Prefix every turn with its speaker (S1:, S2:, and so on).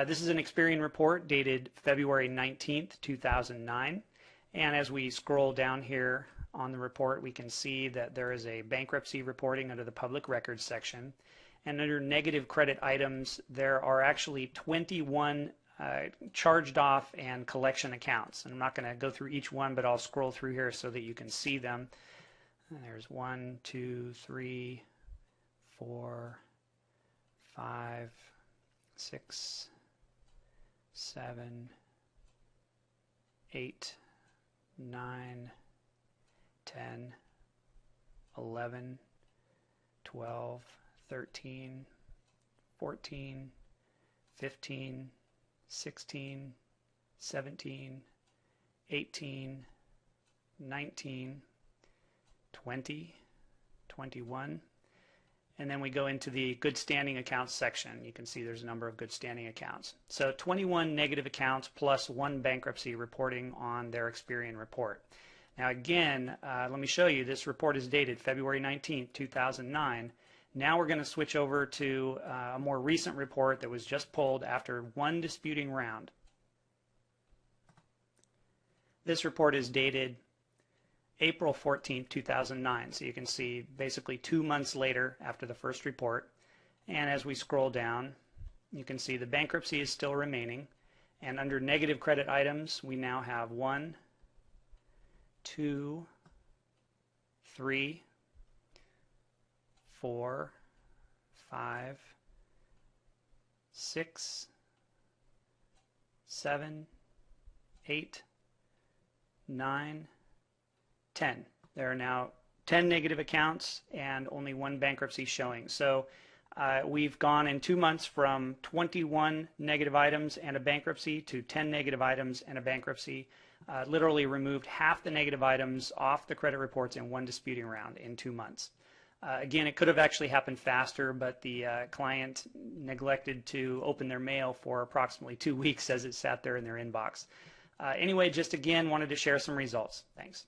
S1: This is an Experian report dated February 19th, 2009. And as we scroll down here on the report, we can see that there is a bankruptcy reporting under the public records section. And under negative credit items, there are actually 21 charged off and collection accounts. And I'm not going to go through each one, but I'll scroll through here so that you can see them. And there's 1, 2, 3, 4, 5, 6, 7, 8, 9, 10, 11, 12, 13, 14, 15, 16, 17, 18, 19, 20, 21, and then we go into the good standing accounts section. You can see there's a number of good standing accounts. So 21 negative accounts plus 1 bankruptcy reporting on their Experian report. Now again, let me show you, this report is dated February 19th, 2009. Now we're going to switch over to a more recent report that was just pulled after 1 disputing round. This report is dated April 14th, 2009. So you can see basically 2 months later after the first report. And as we scroll down, you can see the bankruptcy is still remaining. And under negative credit items, we now have 1, 2, 3, 4, 5, 6, 7, 8, 9, 10. There are now 10 negative accounts and only 1 bankruptcy showing. So we've gone in 2 months from 21 negative items and a bankruptcy to 10 negative items and a bankruptcy. Literally removed half the negative items off the credit reports in 1 disputing round in 2 months. Again, it could have actually happened faster, but the client neglected to open their mail for approximately 2 weeks as it sat there in their inbox. Anyway, just again wanted to share some results. Thanks.